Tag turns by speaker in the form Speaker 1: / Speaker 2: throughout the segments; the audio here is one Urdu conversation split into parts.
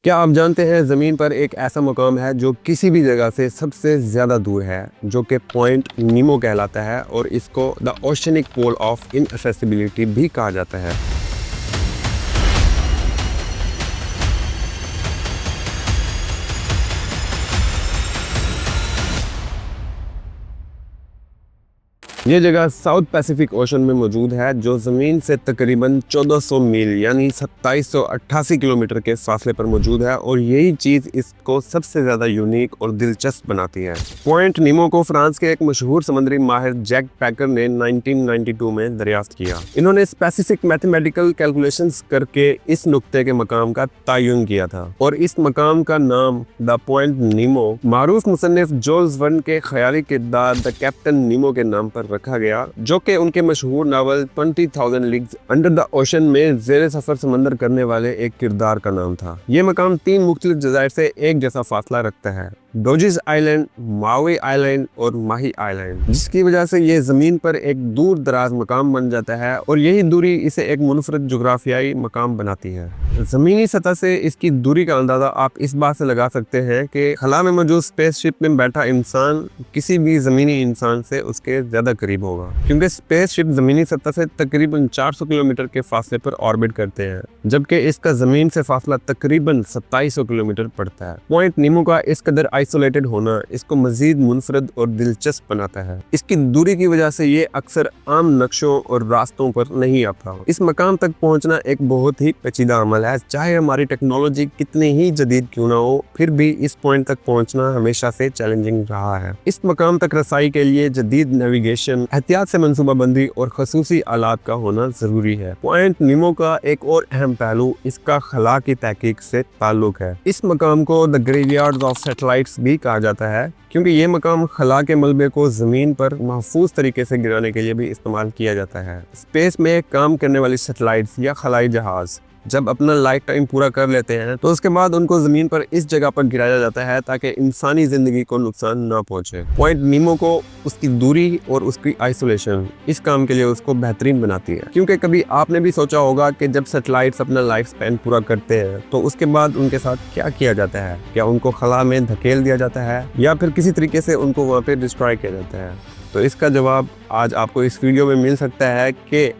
Speaker 1: کیا آپ جانتے ہیں زمین پر ایک ایسا مقام ہے جو کسی بھی جگہ سے سب سے زیادہ دور ہے، جو کہ پوائنٹ نیمو کہلاتا ہے اور اس کو دا اوشینک پول آف اناسیسیبلٹی بھی کہا جاتا ہے۔ یہ جگہ ساؤتھ پیسیفک اوشن میں موجود ہے، جو زمین سے تقریباً 1400 میل یعنی 2788 کلومیٹر کے فاصلے پر موجود ہے، اور یہی چیز اس کو سب سے زیادہ یونیک اور دلچسپ بناتی ہے۔ پوائنٹ نیمو کو فرانس کے ایک مشہور سمندری ماہر جیک پیکر نے 1992 میں دریافت کیا۔ انہوں نے اسپیسیفک میتھمیٹیکل کیلکولیشنز کر کے اس نقطے کے مقام کا تعین کیا تھا، اور اس مقام کا نام دا پوائنٹ نیمو معروف مصنف جولز ورن کے خیالی کردار دا کیپٹن نیمو کے نام پر رکھا گیا، جو کہ ان کے مشہور ناول 20,000 لیگز انڈر دا اوشن میں زیر سفر سمندر کرنے والے ایک کردار کا نام تھا۔ یہ مقام 3 مختلف جزائر سے ایک جیسا فاصلہ رکھتا ہے: ڈوجز آئلینڈ، ماوی آئلینڈ اور ماہی آئلینڈ، جس کی وجہ سے یہ زمین پر ایک دور دراز مقام بن جاتا ہے، اور یہی دوری اسے ایک منفرد جغرافیائی مقام بناتی ہے۔ زمینی سطح سے اس کی دوری کا اندازہ آپ اس بات سے لگا سکتے ہیں کہ خلا میں موجود اسپیس شپ میں بیٹھا انسان کسی بھی زمینی انسان سے اس کے زیادہ قریب ہوگا، کیونکہ اسپیس شپ زمینی سطح سے تقریباً 400 کلومیٹر کے فاصلے پر آربٹ کرتے ہیں، جبکہ اس کا زمین سے فاصلہ تقریباً 2700 کلومیٹر پڑتا ہے۔ پوائنٹ نیمو کا اس قدر آئسولیٹڈ ہونا اس کو مزید منفرد اور دلچسپ بناتا ہے۔ اس کی دوری کی وجہ سے یہ اکثر عام نقشوں اور راستوں پر نہیں آتا۔ اس مقام تک پہنچنا ایک بہت ہی پیچیدہ عمل ہے، چاہے ہماری ٹیکنالوجی کتنی ہی جدید کیوں نہ ہو، پھر بھی اس پوائنٹ تک پہنچنا ہمیشہ سے چیلنجنگ رہا ہے۔ اس مقام تک رسائی کے لیے جدید نیویگیشن، احتیاط سے منصوبہ بندی اور خصوصی آلات کا ہونا ضروری ہے۔ پوائنٹ نیمو کا ایک اور اہم پہلو اس کا خلا کی تحقیق سے تعلق ہے۔ اس مقام کو دا گریو یارڈ آف سیٹلائٹس بھی کہا جاتا ہے، کیونکہ یہ مقام خلا کے ملبے کو زمین پر محفوظ طریقے سے گرانے کے لیے بھی استعمال کیا جاتا ہے۔ اسپیس میں کام کرنے والی سیٹلائٹس یا خلائی جہاز جب اپنا لائف ٹائم پورا کر لیتے ہیں تو اس کے بعد ان کو زمین پر اس جگہ پر گرایا جاتا ہے تاکہ انسانی زندگی کو نقصان نہ پہنچے۔ پوائنٹ نیمو کو اس کی دوری اور اس کی آئسولیشن اس کام کے لیے اس کو بہترین بناتی ہے، کیونکہ کبھی آپ نے بھی سوچا ہوگا کہ جب سیٹلائٹس اپنا لائف سپین پورا کرتے ہیں تو اس کے بعد ان کے ساتھ کیا کیا جاتا ہے؟ کیا ان کو خلا میں دھکیل دیا جاتا ہے یا پھر کسی طریقے سے ان کو وہاں پہ ڈسٹرائے کیا جاتا ہے؟ تو اس کا جواب آج آپ کو اس ویڈیو میں مل سکتا ہے کہ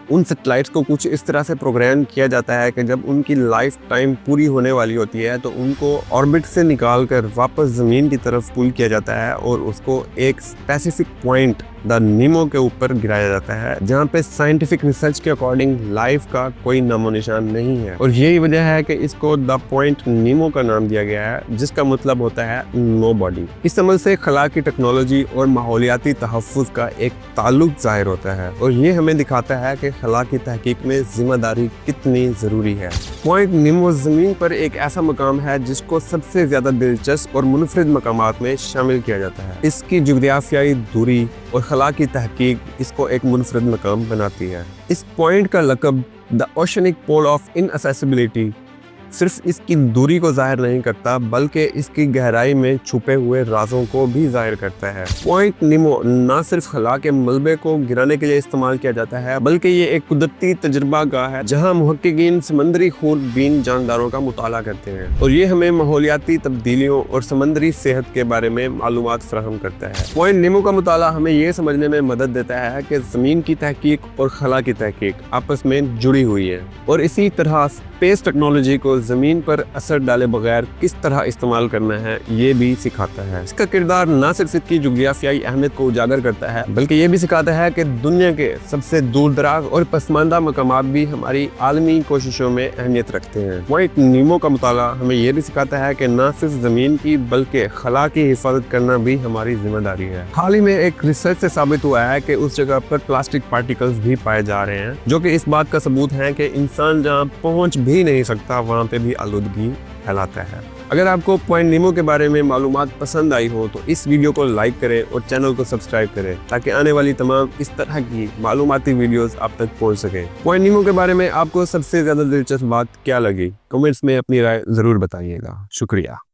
Speaker 1: ان سیٹلائٹس کو کچھ اس طرح سے پروگرام کیا جاتا ہے کہ جب ان کی لائف ٹائم پوری ہونے والی ہوتی ہے تو ان کو آربٹ سے نکال کر واپس زمین کی طرف پول کیا جاتا ہے، اور اس کو ایک اسپیسیفک پوائنٹ دا نیمو کے اوپر گرایا جاتا ہے، جہاں پہ سائنٹیفک ریسرچ کے اکارڈنگ لائف کا کوئی نام و نشان نہیں ہے، اور یہی وجہ ہے کہ اس کو دا پوائنٹ نیمو کا نام دیا گیا ہے، جس کا مطلب ہوتا ہے نو باڈی۔ اس عمل سے خلا کی ٹیکنالوجی اور ماحولیاتی تحفظ کا ایک تعلق ظاہر ہوتا ہے، اور یہ ہمیں دکھاتا ہے کہ خلا کی تحقیق میں ذمہ داری کتنی ضروری ہے۔ پوائنٹ نیمو زمین پر ایک ایسا مقام ہے جس کو سب سے زیادہ دلچسپ اور منفرد مقامات میں شامل کیا جاتا ہے۔ اس کی جغرافیائی دوری اور خلا کی تحقیق اس کو ایک منفرد مقام بناتی ہے۔ اس پوائنٹ کا لقب دا اوشینک پول آف اناسیسیبلٹی صرف اس کی دوری کو ظاہر نہیں کرتا، بلکہ اس کی گہرائی میں چھپے ہوئے رازوں کو بھی ظاہر کرتا ہے۔ پوائنٹ نیمو نہ صرف خلا کے ملبے کو گرانے کے لیے استعمال کیا جاتا ہے، بلکہ یہ ایک قدرتی تجربہ گاہ ہے جہاں محققین سمندری خوردبین جانداروں کا مطالعہ کرتے ہیں، اور یہ ہمیں ماحولیاتی تبدیلیوں اور سمندری صحت کے بارے میں معلومات فراہم کرتا ہے۔ پوائنٹ نیمو کا مطالعہ ہمیں یہ سمجھنے میں مدد دیتا ہے کہ زمین کی تحقیق اور خلا کی تحقیق آپس میں جڑی ہوئی ہے، اور اسی طرح اسپیس ٹیکنالوجی کو زمین پر اثر ڈالے بغیر کس طرح استعمال کرنا ہے یہ بھی سکھاتا ہے۔ اس کا کردار نہ صرف اس کی جغرافیائی اہمیت کو اجاگر کرتا ہے، بلکہ یہ بھی سکھاتا ہے کہ دنیا کے سب سے دور دراز اور پسماندہ مقامات بھی ہماری عالمی کوششوں میں اہمیت رکھتے ہیں۔ پوائنٹ نیمو کا مطالعہ ہمیں یہ بھی سکھاتا ہے کہ نہ صرف زمین کی بلکہ خلا کی حفاظت کرنا بھی ہماری ذمہ داری ہے۔ حال ہی میں ایک ریسرچ سے ثابت ہوا ہے کہ اس جگہ پر پلاسٹک پارٹیکلز بھی پائے جا رہے ہیں، جو کہ اس بات کا ثبوت ہے کہ انسان جہاں پہنچ بھی نہیں سکتا وہاں پہ بھی آلودگی پھیلاتا ہے۔ اگر آپ کو پوائنٹ نیمو کے بارے میں معلومات پسند آئی ہو تو اس ویڈیو کو لائک کریں اور چینل کو سبسکرائب کریں تاکہ آنے والی تمام اس طرح کی معلوماتی ویڈیوز آپ تک پہنچ سکیں۔ پوائنٹ نیمو کے بارے میں آپ کو سب سے زیادہ دلچسپ بات کیا لگی؟ کمنٹس میں اپنی رائے ضرور بتائیے گا۔ شکریہ۔